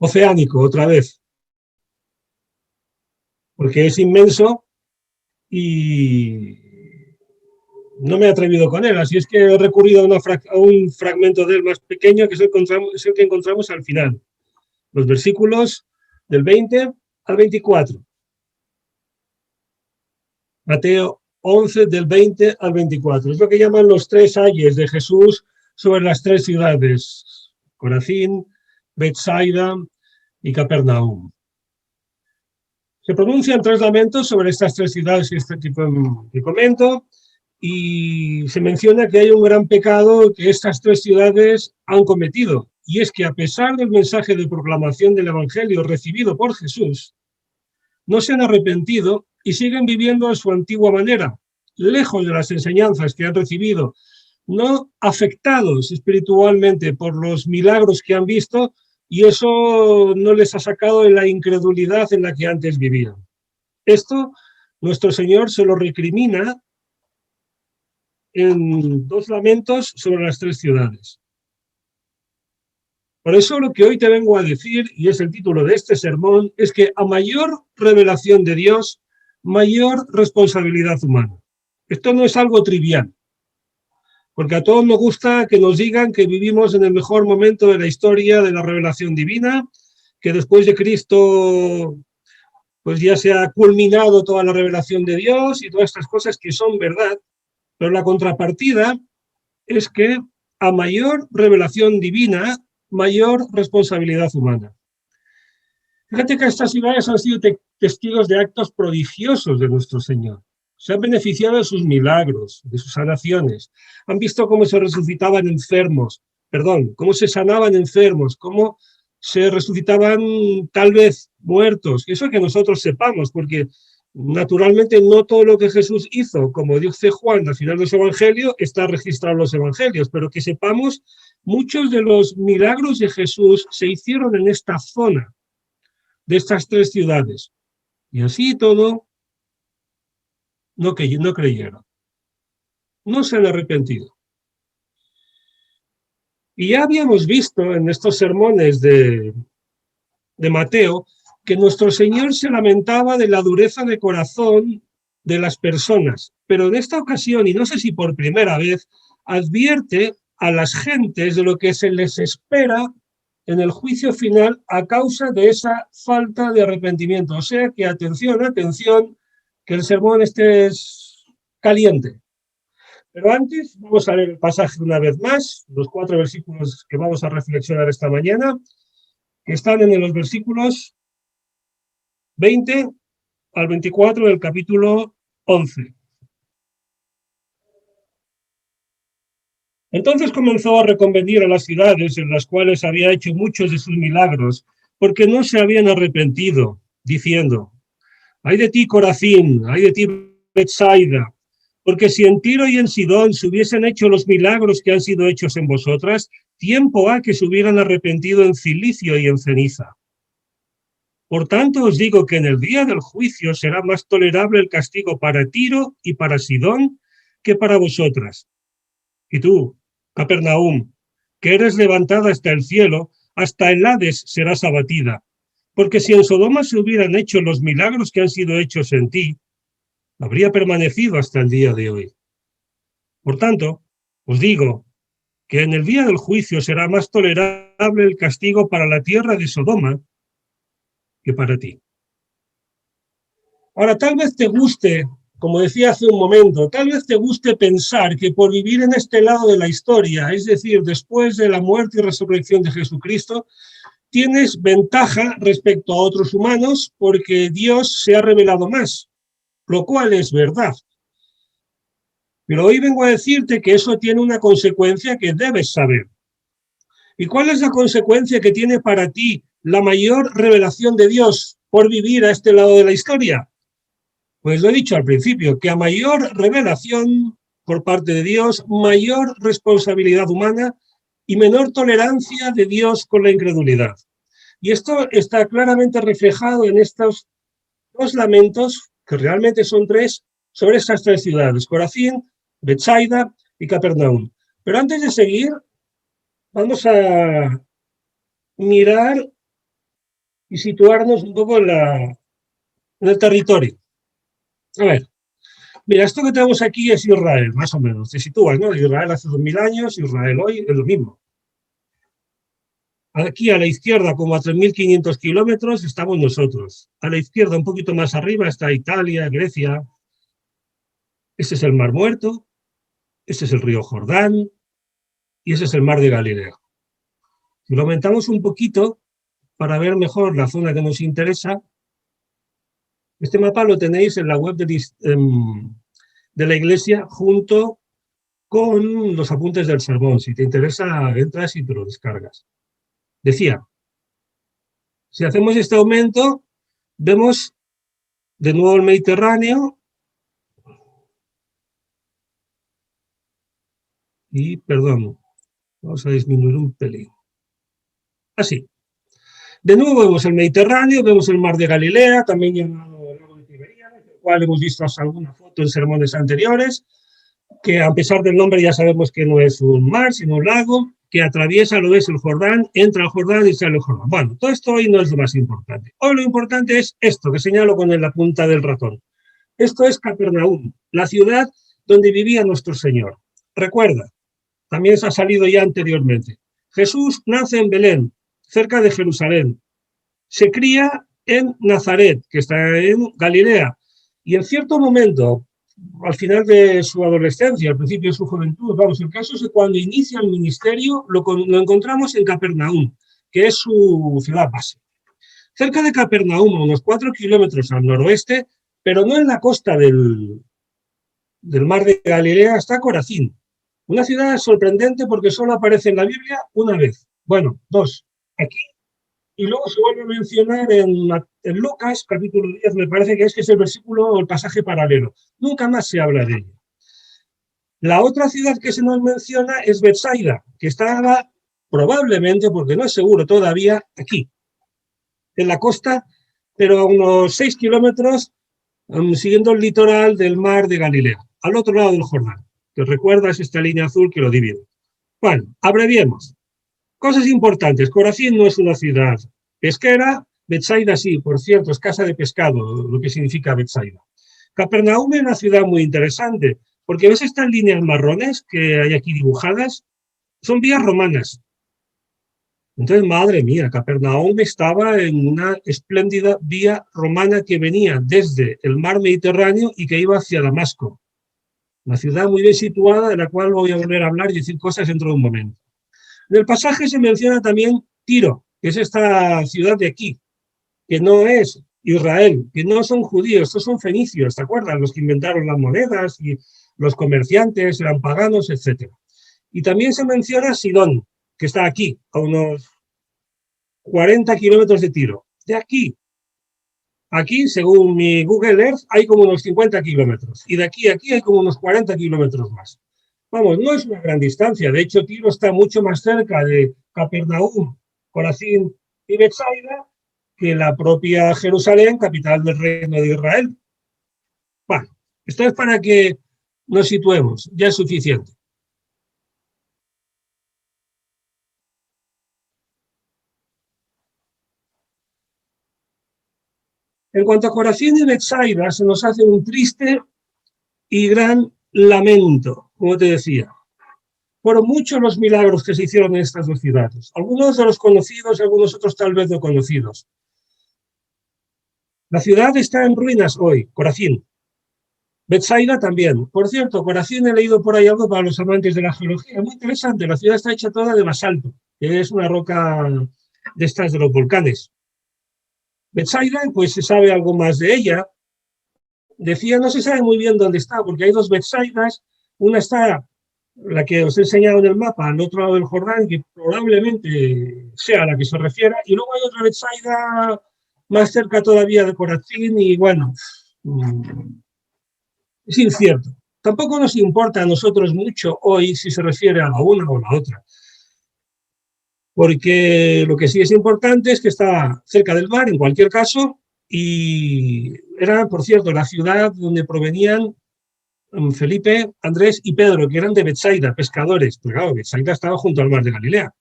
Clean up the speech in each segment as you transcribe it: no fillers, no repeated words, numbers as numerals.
oceánico otra vez, porque es inmenso y no me he atrevido con él, así es que he recurrido a un fragmento de él más pequeño, que es el que encontramos al final, los versículos del 20 al 24. Mateo 11, del 20 al 24. Es lo que llaman los tres ayes de Jesús sobre las tres ciudades, Corazín, Betsaida y Capernaum. Se pronuncian tres lamentos sobre estas tres ciudades que comento, y se menciona que hay un gran pecado que estas tres ciudades han cometido, y es que a pesar del mensaje de proclamación del Evangelio recibido por Jesús, no se han arrepentido y siguen viviendo a su antigua manera, lejos de las enseñanzas que han recibido, no afectados espiritualmente por los milagros que han visto, y eso no les ha sacado de la incredulidad en la que antes vivían. Esto nuestro Señor se lo recrimina en dos lamentos sobre las tres ciudades. Por eso lo que hoy te vengo a decir, y es el título de este sermón, es que a mayor revelación de Dios, mayor responsabilidad humana. Esto no es algo trivial, porque a todos nos gusta que nos digan que vivimos en el mejor momento de la historia de la revelación divina, que después de Cristo pues ya se ha culminado toda la revelación de Dios y todas estas cosas que son verdad, pero la contrapartida es que a mayor revelación divina, mayor responsabilidad humana. Fíjate que estas ciudades han sido testigos de actos prodigiosos de nuestro Señor. Se han beneficiado de sus milagros, de sus sanaciones. Han visto cómo se resucitaban enfermos, cómo se sanaban enfermos, cómo se resucitaban tal vez muertos. Eso que nosotros sepamos, porque naturalmente no todo lo que Jesús hizo, como dice Juan al final de su evangelio, está registrado en los evangelios, pero que sepamos, muchos de los milagros de Jesús se hicieron en esta zona de estas tres ciudades. Y así todo, no creyeron. No se han arrepentido. Y ya habíamos visto en estos sermones de Mateo que nuestro Señor se lamentaba de la dureza de corazón de las personas, pero en esta ocasión, y no sé si por primera vez, advierte a las gentes de lo que se les espera en el juicio final a causa de esa falta de arrepentimiento. O sea que atención, que el sermón este es caliente. Pero antes vamos a leer el pasaje una vez más, los 4 versículos que vamos a reflexionar esta mañana, que están en los versículos 20 al 24 del capítulo 11. Entonces comenzó a reconvenir a las ciudades en las cuales había hecho muchos de sus milagros, porque no se habían arrepentido, diciendo: ay de ti, Corazín, ay de ti, Betsaida, porque si en Tiro y en Sidón se hubiesen hecho los milagros que han sido hechos en vosotras, tiempo ha que se hubieran arrepentido en cilicio y en ceniza. Por tanto os digo que en el día del juicio será más tolerable el castigo para Tiro y para Sidón que para vosotras. Y tú, Capernaum, que eres levantada hasta el cielo, hasta el Hades serás abatida. Porque si en Sodoma se hubieran hecho los milagros que han sido hechos en ti, habría permanecido hasta el día de hoy. Por tanto, os digo que en el día del juicio será más tolerable el castigo para la tierra de Sodoma que para ti. Ahora, tal vez te guste, como decía hace un momento, tal vez te guste pensar que por vivir en este lado de la historia, es decir, después de la muerte y resurrección de Jesucristo, tienes ventaja respecto a otros humanos porque Dios se ha revelado más, lo cual es verdad. Pero hoy vengo a decirte que eso tiene una consecuencia que debes saber. ¿Y cuál es la consecuencia que tiene para ti la mayor revelación de Dios por vivir a este lado de la historia? Pues lo he dicho al principio, que a mayor revelación por parte de Dios, mayor responsabilidad humana y menor tolerancia de Dios con la incredulidad. Y esto está claramente reflejado en estos dos lamentos, que realmente son tres, sobre estas tres ciudades, Corazín, Betsaida y Capernaum. Pero antes de seguir, vamos a mirar y situarnos un poco en el territorio. A ver, mira, esto que tenemos aquí es Israel, más o menos. Te sitúas, ¿no? Israel hace 2000 años, Israel hoy es lo mismo. Aquí a la izquierda, como a 3.500 kilómetros, estamos nosotros. A la izquierda, un poquito más arriba, está Italia, Grecia. Este es el Mar Muerto, este es el río Jordán y ese es el Mar de Galilea. Si lo aumentamos un poquito para ver mejor la zona que nos interesa, este mapa lo tenéis en la web de la iglesia junto con los apuntes del sermón. Si te interesa, entras y te lo descargas. Decía, si hacemos este aumento, vemos de nuevo el Mediterráneo y, perdón, vamos a disminuir un pelín. Así. De nuevo vemos el Mediterráneo, vemos el Mar de Galilea, también llamado el lago de Tiberiades, del cual hemos visto hasta alguna foto en sermones anteriores, que a pesar del nombre ya sabemos que no es un mar, sino un lago, que atraviesa, lo es el Jordán, entra al Jordán y sale el Jordán. Bueno, todo esto hoy no es lo más importante. Hoy lo importante es esto, que señalo con la punta del ratón. Esto es Capernaum, la ciudad donde vivía nuestro Señor. Recuerda, también se ha salido ya anteriormente. Jesús nace en Belén, cerca de Jerusalén. Se cría en Nazaret, que está en Galilea, y en cierto momento, al final de su adolescencia, al principio de su juventud, vamos, el caso es que cuando inicia el ministerio lo encontramos en Capernaum, que es su ciudad base. Cerca de Capernaum, unos 4 kilómetros al noroeste, pero no en la costa del mar de Galilea, está Corazín. Una ciudad sorprendente porque solo aparece en la Biblia una vez. Bueno, dos. Aquí y luego se vuelve a mencionar en Lucas, capítulo 10, me parece que es el versículo o el pasaje paralelo. Nunca más se habla de ello. La otra ciudad que se nos menciona es Betsaida, que estaba probablemente, porque no es seguro todavía, aquí, en la costa, pero a unos 6 kilómetros, siguiendo el litoral del mar de Galilea, al otro lado del Jordán, que recuerdas esta línea azul que lo divide. Bueno, abreviemos. Cosas importantes. Corazín no es una ciudad pesquera. Betsaida sí, por cierto, es casa de pescado, lo que significa Betsaida. Capernaum es una ciudad muy interesante, porque ves estas líneas marrones que hay aquí dibujadas, son vías romanas. Entonces, madre mía, Capernaum estaba en una espléndida vía romana que venía desde el mar Mediterráneo y que iba hacia Damasco. Una ciudad muy bien situada, de la cual voy a volver a hablar y decir cosas dentro de un momento. En el pasaje se menciona también Tiro, que es esta ciudad de aquí, que no es Israel, que no son judíos, estos son fenicios, ¿te acuerdas? Los que inventaron las monedas y los comerciantes eran paganos, etc. Y también se menciona Sidón, que está aquí, a unos 40 kilómetros de Tiro. De aquí, según mi Google Earth, hay como unos 50 kilómetros. Y de aquí a aquí hay como unos 40 kilómetros más. Vamos, no es una gran distancia. De hecho, Tiro está mucho más cerca de Capernaum, Corazín y Betsaida que la propia Jerusalén, capital del reino de Israel. Bueno, esto es para que nos situemos. Ya es suficiente. En cuanto a Corazín y Betsaida, se nos hace un triste y gran lamento, como te decía. Fueron muchos los milagros que se hicieron en estas dos ciudades. Algunos de los conocidos, algunos otros tal vez no conocidos. La ciudad está en ruinas hoy, Corazín. Betsaida también. Por cierto, Corazín he leído por ahí algo para los amantes de la geología. Muy interesante. La ciudad está hecha toda de basalto, que es una roca de estas de los volcanes. Betsaida, pues se sabe algo más de ella. Decía, no se sabe muy bien dónde está, porque hay dos Betsaidas. Una está, la que os he enseñado en el mapa, al otro lado del Jordán, que probablemente sea a la que se refiera. Y luego hay otra Betsaida más cerca todavía de Corazín y bueno, es incierto. Tampoco nos importa a nosotros mucho hoy si se refiere a la una o la otra, porque lo que sí es importante es que está cerca del mar, en cualquier caso, y era, por cierto, la ciudad donde provenían Felipe, Andrés y Pedro, que eran de Betsaida, pescadores. Pero claro, Betsaida estaba junto al mar de Galilea.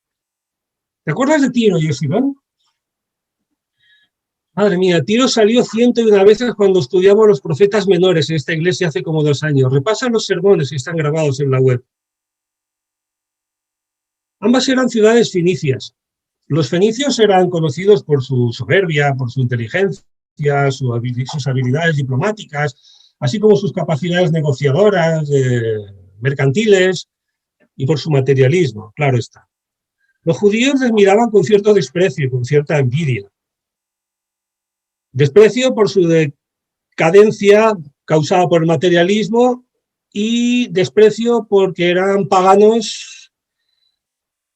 ¿Te acuerdas de Tiro y Sidón? Madre mía, Tiro salió 101 veces cuando estudiamos los profetas menores en esta iglesia hace como 2 años. Repasa los sermones que están grabados en la web. Ambas eran ciudades fenicias. Los fenicios eran conocidos por su soberbia, por su inteligencia, sus habilidades diplomáticas, así como sus capacidades negociadoras, mercantiles y por su materialismo, claro está. Los judíos les miraban con cierto desprecio y con cierta envidia. Desprecio por su decadencia causada por el materialismo y desprecio porque eran paganos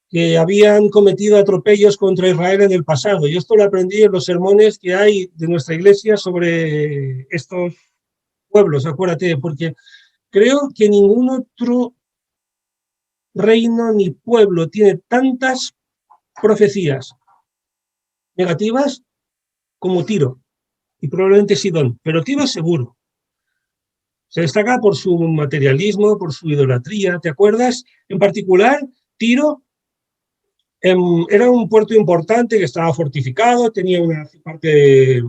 que habían cometido atropellos contra Israel en el pasado. Y esto lo aprendí en los sermones que hay de nuestra iglesia sobre estos pueblos, acuérdate, porque creo que ningún otro reino ni pueblo tiene tantas profecías negativas como Tiro, y probablemente Sidón, pero Tiro es seguro. Se destaca por su materialismo, por su idolatría, ¿te acuerdas? En particular, Tiro era un puerto importante que estaba fortificado, tenía una parte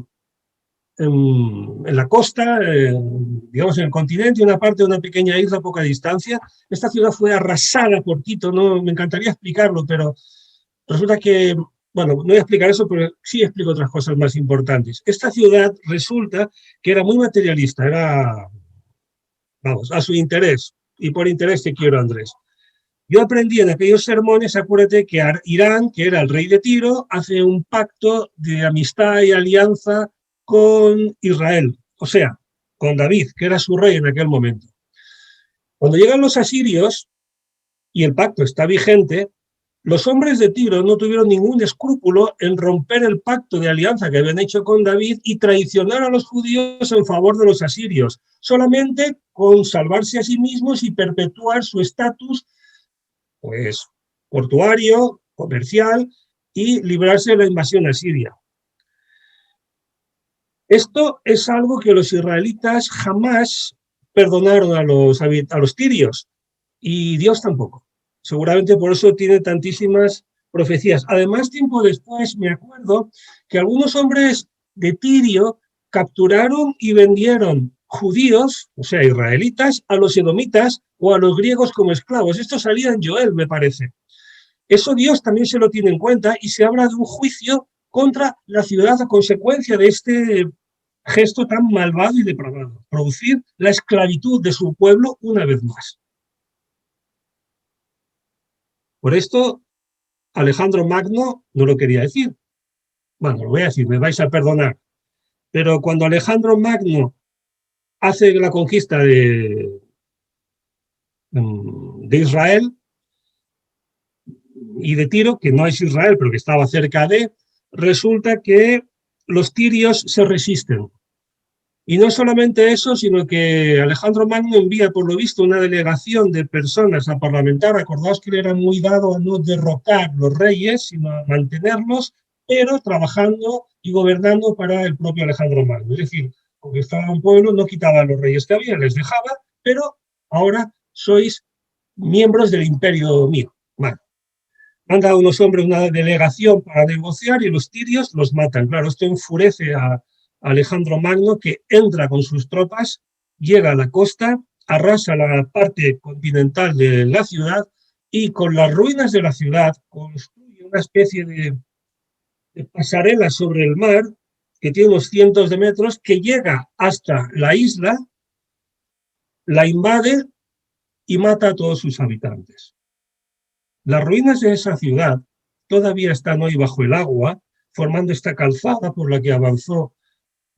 en la costa, digamos en el continente, y una parte de una pequeña isla a poca distancia. Esta ciudad fue arrasada por Tito, no me encantaría explicarlo, pero resulta que, bueno, no voy a explicar eso, pero sí explico otras cosas más importantes. Esta ciudad resulta que era muy materialista, era, vamos, a su interés, y por interés te quiero, Andrés. Yo aprendí en aquellos sermones, acuérdate, que Irán, que era el rey de Tiro, hace un pacto de amistad y alianza con Israel, o sea, con David, que era su rey en aquel momento. Cuando llegan los asirios y el pacto está vigente, los hombres de Tiro no tuvieron ningún escrúpulo en romper el pacto de alianza que habían hecho con David y traicionar a los judíos en favor de los asirios, solamente con salvarse a sí mismos y perpetuar su estatus, pues, portuario, comercial, y librarse de la invasión asiria. Esto es algo que los israelitas jamás perdonaron a los tirios, y Dios tampoco. Seguramente por eso tiene tantísimas profecías. Además, tiempo después me acuerdo que algunos hombres de Tirio capturaron y vendieron judíos, o sea, israelitas, a los edomitas o a los griegos como esclavos. Esto salía en Joel, me parece. Eso Dios también se lo tiene en cuenta y se habla de un juicio contra la ciudad a consecuencia de este gesto tan malvado y depravado, producir la esclavitud de su pueblo una vez más. Por esto, Alejandro Magno no lo quería decir. Bueno, lo voy a decir, me vais a perdonar. Pero cuando Alejandro Magno hace la conquista de Israel y de Tiro, que no es Israel, pero que estaba cerca de, resulta que los tirios se resisten. Y no solamente eso, sino que Alejandro Magno envía, por lo visto, una delegación de personas a parlamentar. Acordaos que él era muy dado a no derrocar los reyes, sino a mantenerlos, pero trabajando y gobernando para el propio Alejandro Magno. Es decir, conquistaba un pueblo, no quitaba a los reyes que había, les dejaba, pero ahora sois miembros del imperio mío. Bueno, manda a unos hombres una delegación para negociar y los tirios los matan. Claro, esto enfurece a Alejandro Magno, que entra con sus tropas, llega a la costa, arrasa la parte continental de la ciudad y con las ruinas de la ciudad construye una especie de pasarela sobre el mar que tiene unos cientos de metros, que llega hasta la isla, la invade y mata a todos sus habitantes. Las ruinas de esa ciudad todavía están hoy bajo el agua, formando esta calzada por la que avanzó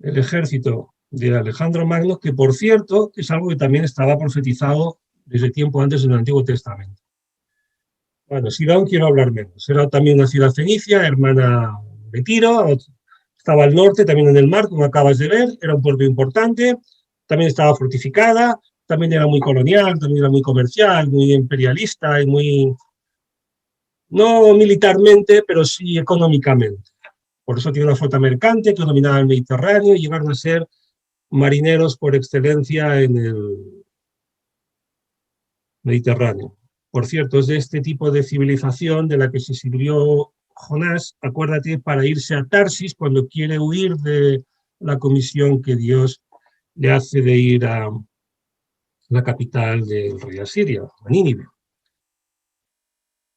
el ejército de Alejandro Magno, que por cierto es algo que también estaba profetizado desde tiempo antes en el Antiguo Testamento. Bueno, Sidón quiero hablar menos. Era también una ciudad fenicia, hermana de Tiro, estaba al norte, también en el mar, como acabas de ver, era un puerto importante, también estaba fortificada, también era muy colonial, también era muy comercial, muy imperialista y muy, no militarmente, pero sí económicamente. Por eso tiene una flota mercante que dominaba el Mediterráneo y llegaron a ser marineros por excelencia en el Mediterráneo. Por cierto, es de este tipo de civilización de la que se sirvió Jonás, acuérdate, para irse a Tarsis cuando quiere huir de la comisión que Dios le hace de ir a la capital del rey de Asiria, a Nínive.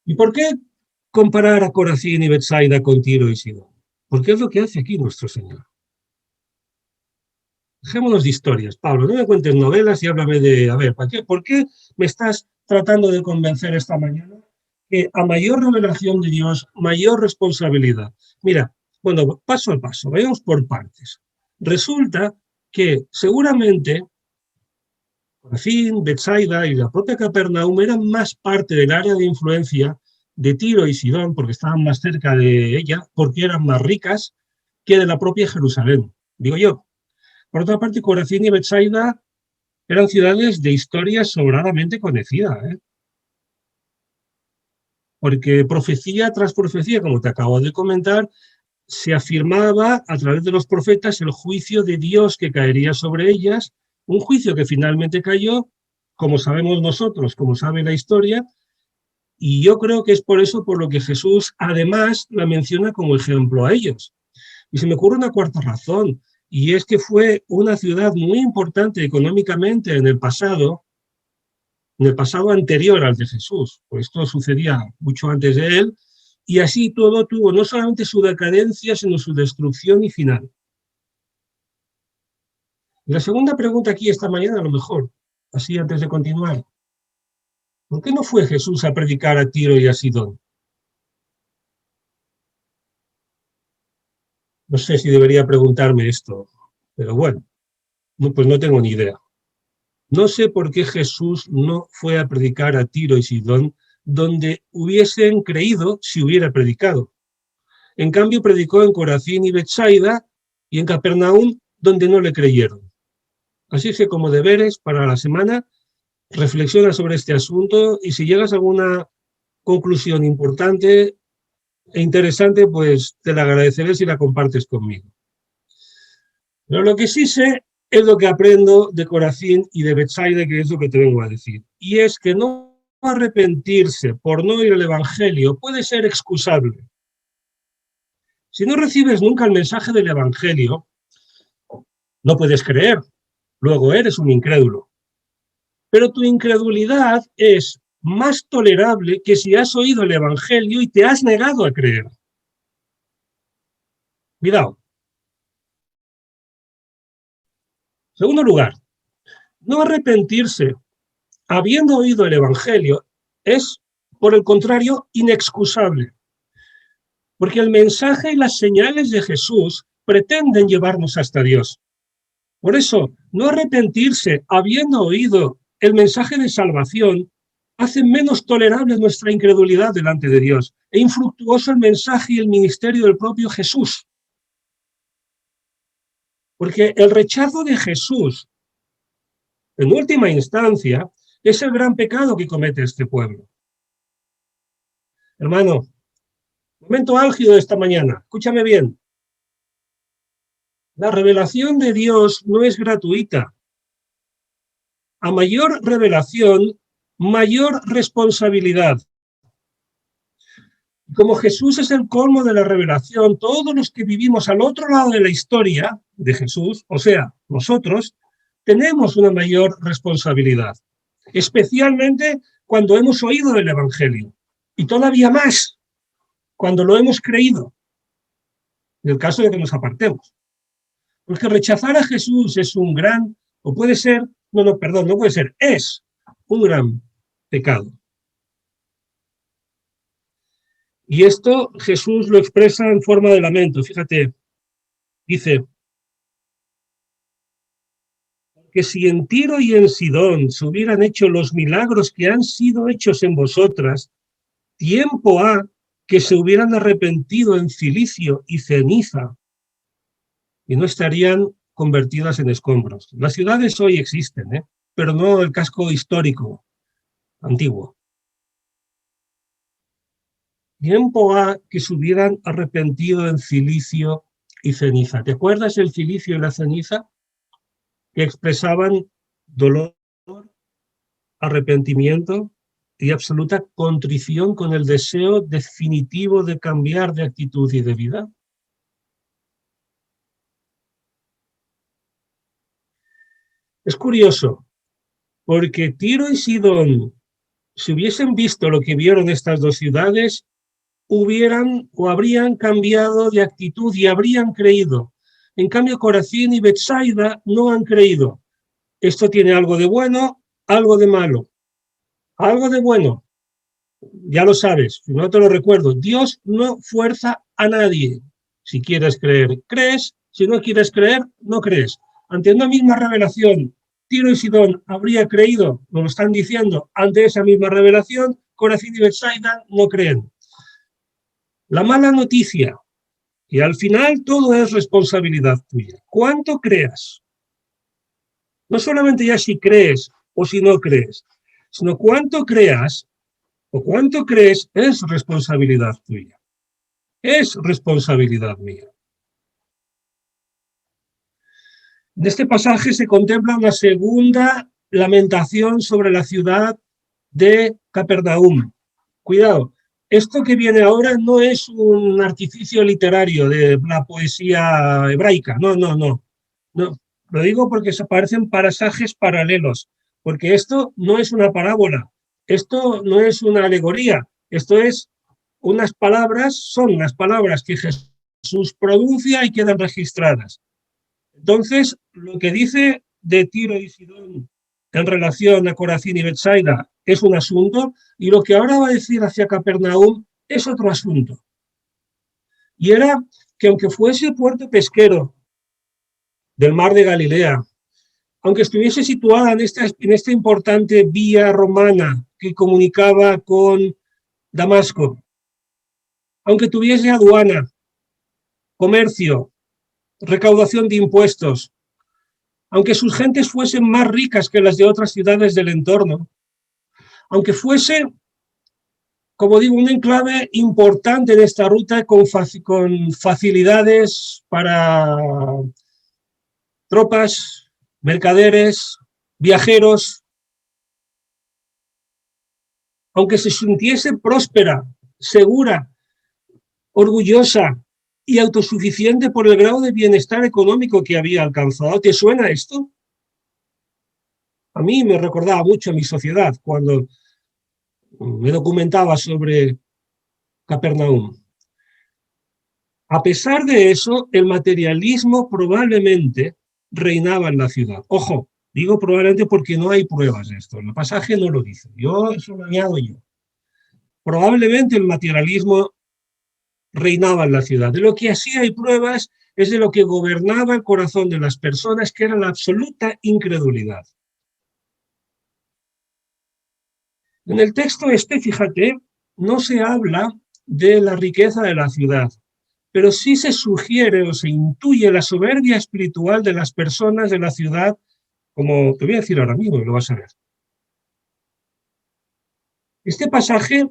¿Y por qué comparar a Corazín y Betsaida con Tiro y Sidón? Porque es lo que hace aquí nuestro Señor. Dejémonos de historias, Pablo, no me cuentes novelas y háblame de, a ver, ¿por qué me estás tratando de convencer esta mañana que a mayor revelación de Dios, mayor responsabilidad? Mira, bueno, paso a paso, vayamos por partes. Resulta que seguramente Corazín, Betsaida y la propia Capernaum eran más parte del área de influencia de Tiro y Sidón, porque estaban más cerca de ella, porque eran más ricas, que de la propia Jerusalén, digo yo. Por otra parte, Corazín y Betsaida eran ciudades de historia sobradamente conocida, porque profecía tras profecía, como te acabo de comentar, se afirmaba a través de los profetas el juicio de Dios que caería sobre ellas, un juicio que finalmente cayó, como sabemos nosotros, como sabe la historia, y yo creo que es por eso por lo que Jesús además la menciona como ejemplo a ellos. Y se me ocurre una cuarta razón, y es que fue una ciudad muy importante económicamente en el pasado anterior al de Jesús, pues esto sucedía mucho antes de él, y así todo tuvo no solamente su decadencia, sino su destrucción y final. Y la segunda pregunta aquí esta mañana, a lo mejor, así antes de continuar, ¿por qué no fue Jesús a predicar a Tiro y a Sidón? No sé si debería preguntarme esto, pero bueno, pues no tengo ni idea. No sé por qué Jesús no fue a predicar a Tiro y Sidón donde hubiesen creído si hubiera predicado. En cambio, predicó en Corazín y Betsaida y en Capernaum, donde no le creyeron. Así que como deberes para la semana, reflexiona sobre este asunto y si llegas a alguna conclusión importante e interesante, pues te la agradeceré si la compartes conmigo. Pero lo que sí sé es lo que aprendo de Corazín y de Betsaida, que es lo que te vengo a decir. Y es que no arrepentirse por no ir al Evangelio puede ser excusable. Si no recibes nunca el mensaje del Evangelio, no puedes creer, luego eres un incrédulo. Pero tu incredulidad es más tolerable que si has oído el Evangelio y te has negado a creer. Cuidado. Segundo lugar, no arrepentirse habiendo oído el Evangelio es, por el contrario, inexcusable. Porque el mensaje y las señales de Jesús pretenden llevarnos hasta Dios. Por eso, no arrepentirse habiendo oído el mensaje de salvación hace menos tolerable nuestra incredulidad delante de Dios e infructuoso el mensaje y el ministerio del propio Jesús. Porque el rechazo de Jesús, en última instancia, es el gran pecado que comete este pueblo. Hermano, momento álgido de esta mañana, escúchame bien. La revelación de Dios no es gratuita. A mayor revelación, mayor responsabilidad. Como Jesús es el colmo de la revelación, todos los que vivimos al otro lado de la historia de Jesús, o sea, nosotros, tenemos una mayor responsabilidad, especialmente cuando hemos oído del Evangelio, y todavía más cuando lo hemos creído, en el caso de que nos apartemos. Porque rechazar a Jesús es un gran, o puede ser, no puede ser, es un gran pecado. Y esto Jesús lo expresa en forma de lamento. Fíjate, dice que si en Tiro y en Sidón se hubieran hecho los milagros que han sido hechos en vosotras, tiempo ha que se hubieran arrepentido en cilicio y ceniza y no estarían convertidas en escombros. Las ciudades hoy existen, pero no el casco histórico antiguo. Tiempo ha que se hubieran arrepentido en cilicio y ceniza. ¿Te acuerdas el cilicio y la ceniza? Que expresaban dolor, arrepentimiento. y absoluta contrición con el deseo definitivo de cambiar de actitud y de vida. Es curioso, porque Tiro y Sidón, si hubiesen visto lo que vieron estas dos ciudades, hubieran o habrían cambiado de actitud y habrían creído. En cambio, Corazín y Betsaida no han creído. Esto tiene algo de bueno, algo de malo. Algo de bueno, ya lo sabes, no te lo recuerdo. Dios no fuerza a nadie. Si quieres creer, crees. Si no quieres creer, no crees. Ante una misma revelación, Tiro y Sidón habría creído, nos lo están diciendo, ante esa misma revelación, Corazín y Betsaida no creen. La mala noticia, y al final todo es responsabilidad tuya. ¿Cuánto creas? No solamente ya si crees o si no crees, sino cuánto creas o cuánto crees es responsabilidad tuya. Es responsabilidad mía. En este pasaje se contempla una segunda lamentación sobre la ciudad de Capernaum. Cuidado, esto que viene ahora no es un artificio literario de la poesía hebraica, no. Lo digo porque se parecen pasajes paralelos, porque esto no es una parábola, esto no es una alegoría, esto es unas palabras, son las palabras que Jesús pronuncia y quedan registradas. Entonces, lo que dice de Tiro y Sidón en relación a Corazín y Betsaida es un asunto, y lo que ahora va a decir hacia Capernaum es otro asunto. Y era que aunque fuese puerto pesquero del mar de Galilea, aunque estuviese situada en esta importante vía romana que comunicaba con Damasco, aunque tuviese aduana, comercio, recaudación de impuestos, aunque sus gentes fuesen más ricas que las de otras ciudades del entorno, aunque fuese, como digo, un enclave importante en esta ruta con facilidades para tropas, mercaderes, viajeros, aunque se sintiese próspera, segura, orgullosa y autosuficiente por el grado de bienestar económico que había alcanzado. ¿Te suena esto? A mí me recordaba mucho a mi sociedad cuando me documentaba sobre Capernaum. A pesar de eso, el materialismo probablemente reinaba en la ciudad. Ojo, digo probablemente porque no hay pruebas de esto. El pasaje no lo dice. Eso lo añado yo. Probablemente el materialismo reinaba en la ciudad. De lo que así hay pruebas es de lo que gobernaba el corazón de las personas, que era la absoluta incredulidad. En el texto fíjate, no se habla de la riqueza de la ciudad, pero sí se sugiere o se intuye la soberbia espiritual de las personas de la ciudad, como te voy a decir ahora mismo, y lo vas a ver. Este pasaje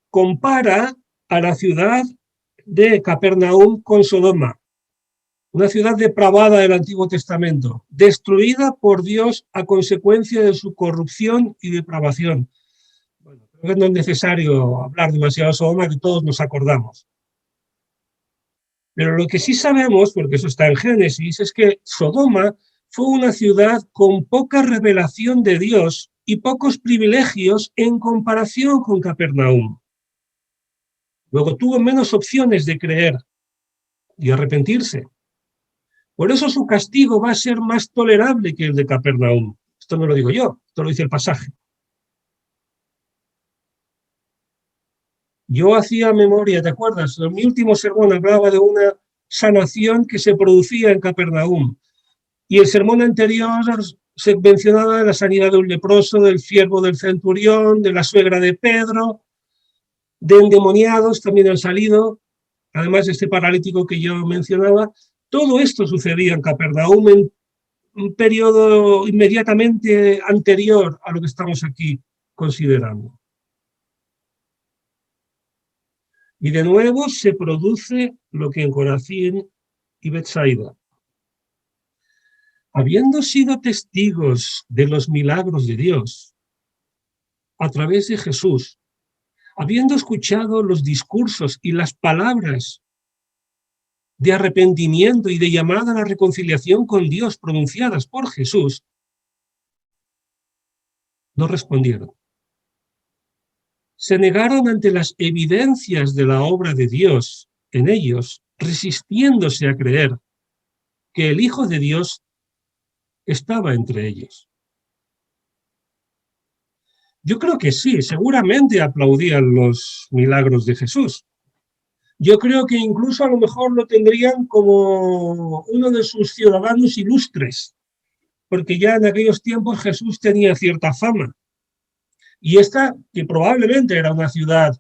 compara a la ciudad de Capernaum con Sodoma, una ciudad depravada del Antiguo Testamento, destruida por Dios a consecuencia de su corrupción y depravación. Bueno, creo que no es necesario hablar demasiado de Sodoma, que todos nos acordamos. Pero lo que sí sabemos, porque eso está en Génesis, es que Sodoma fue una ciudad con poca revelación de Dios y pocos privilegios en comparación con Capernaum. Luego tuvo menos opciones de creer y arrepentirse. Por eso su castigo va a ser más tolerable que el de Capernaum. Esto no lo digo yo, esto lo dice el pasaje. Yo hacía memoria, ¿te acuerdas? En mi último sermón hablaba de una sanación que se producía en Capernaum. Y el sermón anterior se mencionaba la sanidad de un leproso, del siervo del centurión, de la suegra de Pedro, de endemoniados también han salido, además de este paralítico que yo mencionaba. Todo esto sucedía en Capernaum en un periodo inmediatamente anterior a lo que estamos aquí considerando. Y de nuevo se produce lo que en Corazín y Betsaida. Habiendo sido testigos de los milagros de Dios, a través de Jesús, habiendo escuchado los discursos y las palabras de arrepentimiento y de llamada a la reconciliación con Dios pronunciadas por Jesús, no respondieron. Se negaron ante las evidencias de la obra de Dios en ellos, resistiéndose a creer que el Hijo de Dios estaba entre ellos. Yo creo que sí, seguramente aplaudían los milagros de Jesús. Yo creo que incluso a lo mejor lo tendrían como uno de sus ciudadanos ilustres, porque ya en aquellos tiempos Jesús tenía cierta fama. Y esta, que probablemente era una ciudad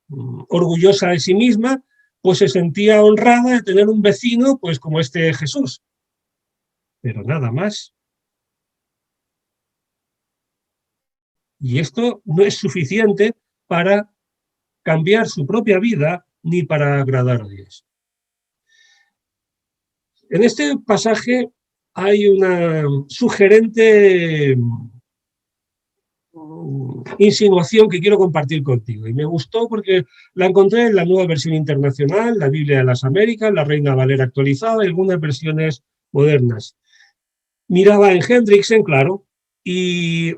orgullosa de sí misma, pues se sentía honrada de tener un vecino pues como este Jesús. Pero nada más. Y esto no es suficiente para cambiar su propia vida ni para agradar a Dios. En este pasaje hay una sugerente insinuación que quiero compartir contigo. Y me gustó porque la encontré en la Nueva Versión Internacional, la Biblia de las Américas, la Reina Valera actualizada y algunas versiones modernas. Miraba en Hendrickson, claro, y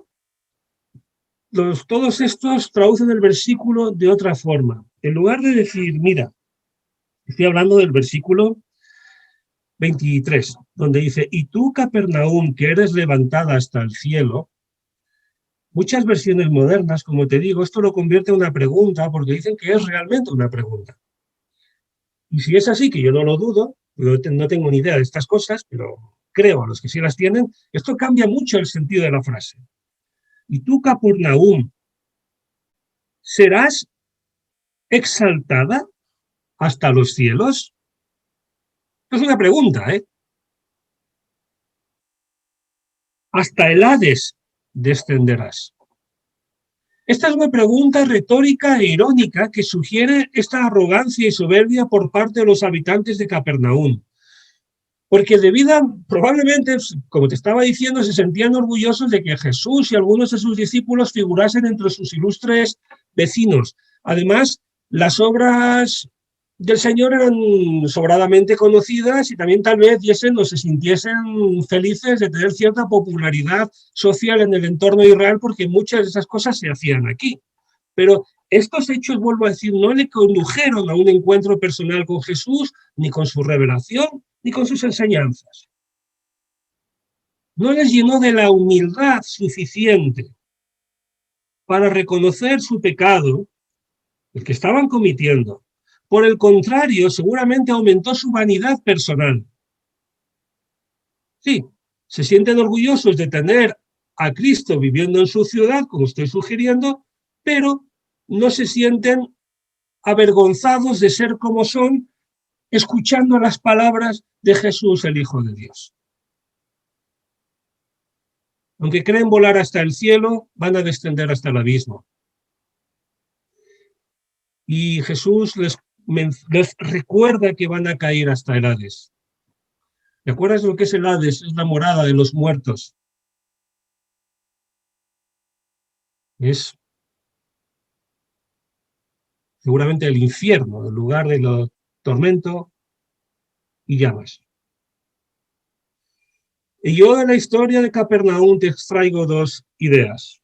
todos estos traducen el versículo de otra forma. En lugar de decir, mira, estoy hablando del versículo 23, donde dice, y tú, Capernaum, que eres levantada hasta el cielo. Muchas versiones modernas, como te digo, esto lo convierte en una pregunta porque dicen que es realmente una pregunta. Y si es así, que yo no lo dudo, no tengo ni idea de estas cosas, pero creo a los que sí las tienen, esto cambia mucho el sentido de la frase. Y tú, Capernaum, ¿serás exaltada hasta los cielos? Es una pregunta, ¿eh? Hasta el Hades descenderás. Esta es una pregunta retórica e irónica que sugiere esta arrogancia y soberbia por parte de los habitantes de Capernaum. Porque probablemente, como te estaba diciendo, se sentían orgullosos de que Jesús y algunos de sus discípulos figurasen entre sus ilustres vecinos. Además, las obras del Señor eran sobradamente conocidas y también tal vez diesen o se sintiesen felices de tener cierta popularidad social en el entorno de Israel porque muchas de esas cosas se hacían aquí. Pero estos hechos, vuelvo a decir, no le condujeron a un encuentro personal con Jesús, ni con su revelación, ni con sus enseñanzas. No les llenó de la humildad suficiente para reconocer su pecado, el que estaban cometiendo. Por el contrario, seguramente aumentó su vanidad personal. Sí, se sienten orgullosos de tener a Cristo viviendo en su ciudad, como estoy sugiriendo, pero no se sienten avergonzados de ser como son, escuchando las palabras de Jesús, el Hijo de Dios. Aunque creen volar hasta el cielo, van a descender hasta el abismo. Y Jesús les recuerda que van a caer hasta el Hades. ¿Te acuerdas de lo que es el Hades? Es la morada de los muertos. Es seguramente el infierno, el lugar de los tormentos y llamas. Y yo de la historia de Capernaum te extraigo dos ideas,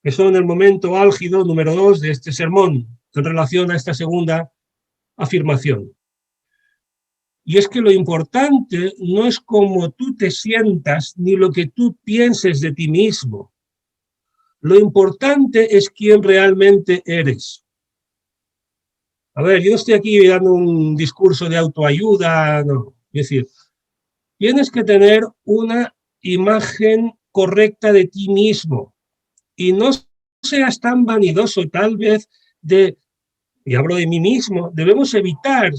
que son el momento álgido número 2 de este sermón, en relación a esta segunda afirmación. Y es que lo importante no es cómo tú te sientas, ni lo que tú pienses de ti mismo. Lo importante es quién realmente eres. A ver, yo no estoy aquí dando un discurso de autoayuda, no. Es decir, tienes que tener una imagen correcta de ti mismo y no seas tan vanidoso tal vez y hablo de mí mismo, debemos evitar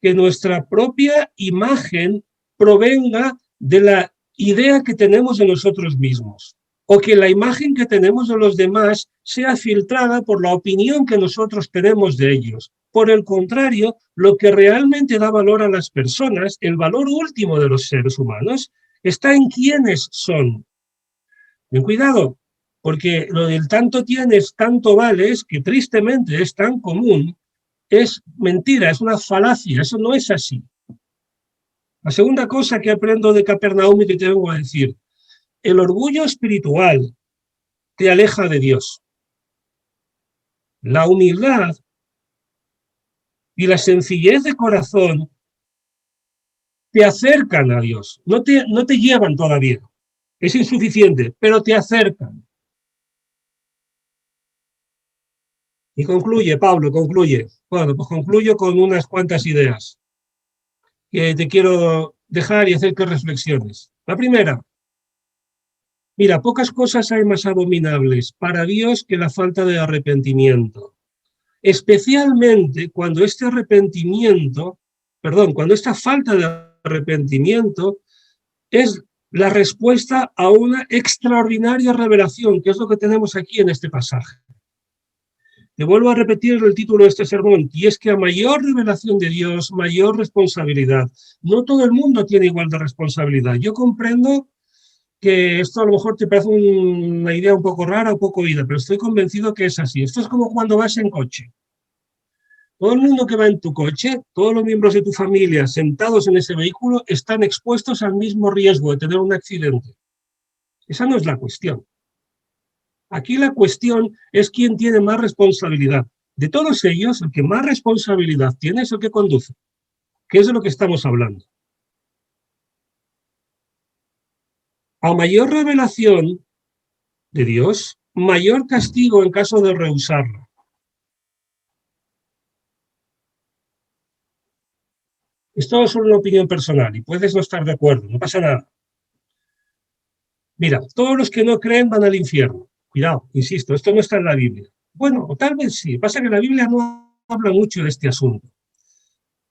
que nuestra propia imagen provenga de la idea que tenemos de nosotros mismos o que la imagen que tenemos de los demás sea filtrada por la opinión que nosotros tenemos de ellos. Por el contrario, lo que realmente da valor a las personas, el valor último de los seres humanos, está en quiénes son. Ten cuidado, porque lo del tanto tienes, tanto vales, que tristemente es tan común, es mentira, es una falacia, eso no es así. La segunda cosa que aprendo de Capernaum y que te vengo a decir, el orgullo espiritual te aleja de Dios. La humildad y la sencillez de corazón te acercan a Dios, no te llevan todavía, es insuficiente, pero te acercan. Y concluye, Pablo, concluye. Bueno, pues concluyo con unas cuantas ideas que te quiero dejar y hacer que reflexiones. La primera, mira, pocas cosas hay más abominables para Dios que la falta de arrepentimiento. Especialmente cuando este arrepentimiento, cuando esta falta de arrepentimiento es la respuesta a una extraordinaria revelación, que es lo que tenemos aquí en este pasaje. Te vuelvo a repetir el título de este sermón, y es que a mayor revelación de Dios, mayor responsabilidad. No todo el mundo tiene igual de responsabilidad. Yo comprendo que esto a lo mejor te parece una idea un poco rara, un poco oída, pero estoy convencido que es así. Esto es como cuando vas en coche. Todo el mundo que va en tu coche, todos los miembros de tu familia sentados en ese vehículo están expuestos al mismo riesgo de tener un accidente. Esa no es la cuestión. Aquí la cuestión es quién tiene más responsabilidad. De todos ellos, el que más responsabilidad tiene es el que conduce, que es de lo que estamos hablando. A mayor revelación de Dios, mayor castigo en caso de rehusarlo. Esto es solo una opinión personal y puedes no estar de acuerdo, no pasa nada. Mira, todos los que no creen van al infierno. Cuidado, insisto, esto no está en la Biblia. Bueno, o tal vez sí, pasa que la Biblia no habla mucho de este asunto.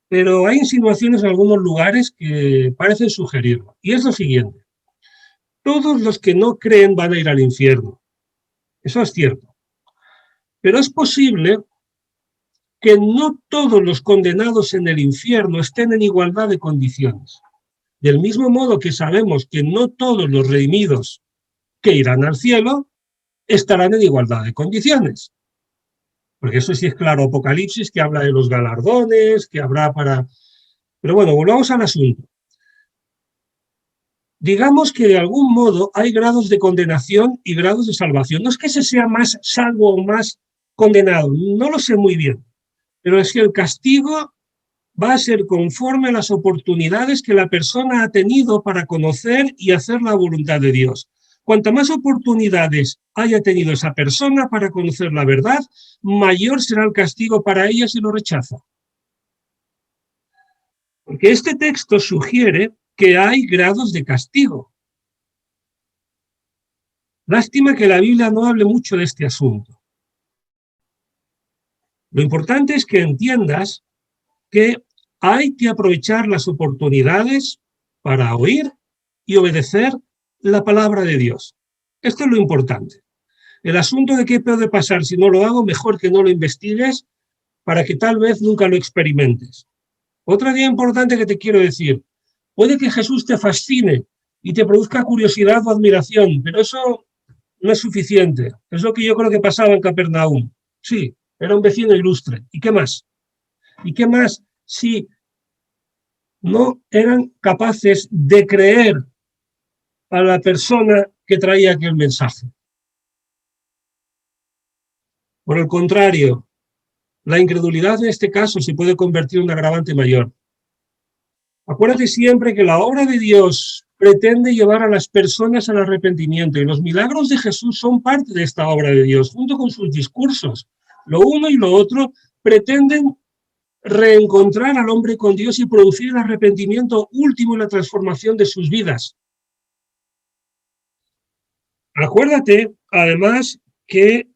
Pero hay insinuaciones en algunos lugares que parecen sugerirlo. Y es lo siguiente. Todos los que no creen van a ir al infierno. Eso es cierto. Pero es posible que no todos los condenados en el infierno estén en igualdad de condiciones. Del mismo modo que sabemos que no todos los redimidos que irán al cielo estarán en igualdad de condiciones. Porque eso sí es claro, Apocalipsis, que habla de los galardones, que habrá para... Pero bueno, volvamos al asunto. Digamos que de algún modo hay grados de condenación y grados de salvación. No es que se sea más salvo o más condenado, no lo sé muy bien, pero es que el castigo va a ser conforme a las oportunidades que la persona ha tenido para conocer y hacer la voluntad de Dios. Cuanta más oportunidades haya tenido esa persona para conocer la verdad, mayor será el castigo para ella si lo rechaza. Porque este texto sugiere que hay grados de castigo. Lástima que la Biblia no hable mucho de este asunto. Lo importante es que entiendas que hay que aprovechar las oportunidades para oír y obedecer la palabra de Dios. Esto es lo importante. El asunto de qué puede pasar si no lo hago, mejor que no lo investigues para que tal vez nunca lo experimentes. Otra idea importante que te quiero decir, puede que Jesús te fascine y te produzca curiosidad o admiración, pero eso no es suficiente. Es lo que yo creo que pasaba en Capernaum. Sí, era un vecino ilustre. ¿Y qué más? ¿Y qué más si no eran capaces de creer a la persona que traía aquel mensaje? Por el contrario, la incredulidad en este caso se puede convertir en un agravante mayor. Acuérdate siempre que la obra de Dios pretende llevar a las personas al arrepentimiento y los milagros de Jesús son parte de esta obra de Dios, junto con sus discursos. Lo uno y lo otro pretenden reencontrar al hombre con Dios y producir el arrepentimiento último y la transformación de sus vidas. Acuérdate, además, que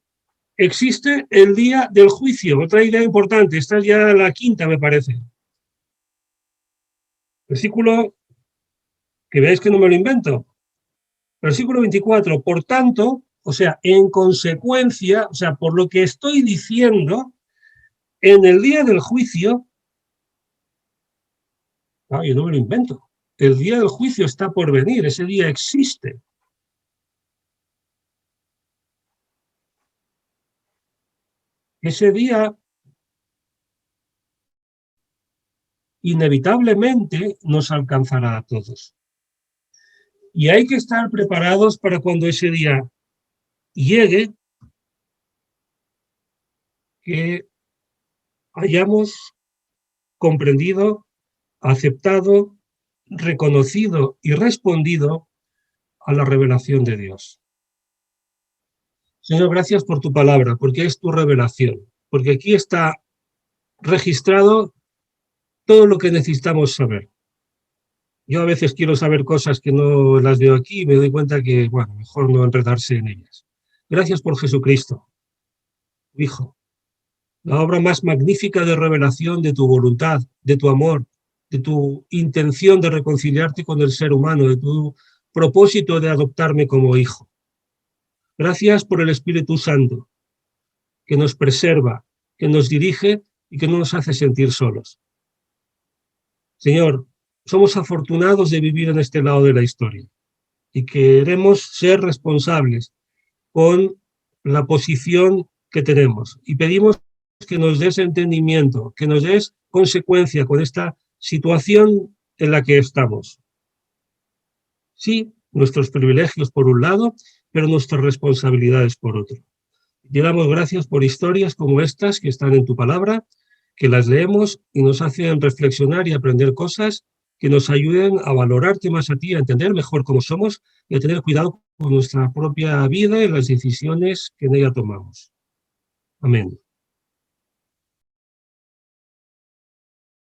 existe el día del juicio. Otra idea importante, esta es ya la quinta, me parece. Versículo, que veáis que no me lo invento. Versículo 24, por tanto, o sea, en consecuencia, o sea, por lo que estoy diciendo, en el día del juicio, yo no me lo invento, el día del juicio está por venir, ese día existe. Ese día inevitablemente nos alcanzará a todos. Y hay que estar preparados para cuando ese día llegue, que hayamos comprendido, aceptado, reconocido y respondido a la revelación de Dios. Señor, gracias por tu palabra, porque es tu revelación, porque aquí está registrado todo lo que necesitamos saber. Yo a veces quiero saber cosas que no las veo aquí y me doy cuenta que, bueno, mejor no enredarse en ellas. Gracias por Jesucristo, Hijo, la obra más magnífica de revelación de tu voluntad, de tu amor, de tu intención de reconciliarte con el ser humano, de tu propósito de adoptarme como hijo. Gracias por el Espíritu Santo, que nos preserva, que nos dirige y que no nos hace sentir solos. Señor, somos afortunados de vivir en este lado de la historia y queremos ser responsables con la posición que tenemos y pedimos que nos des entendimiento, que nos des consecuencia con esta situación en la que estamos. Sí, nuestros privilegios por un lado, pero nuestras responsabilidades por otro. Te damos gracias por historias como estas que están en tu palabra, que las leemos y nos hacen reflexionar y aprender cosas que nos ayuden a valorarte más a ti, a entender mejor cómo somos y a tener cuidado con nuestra propia vida y las decisiones que en ella tomamos. Amén.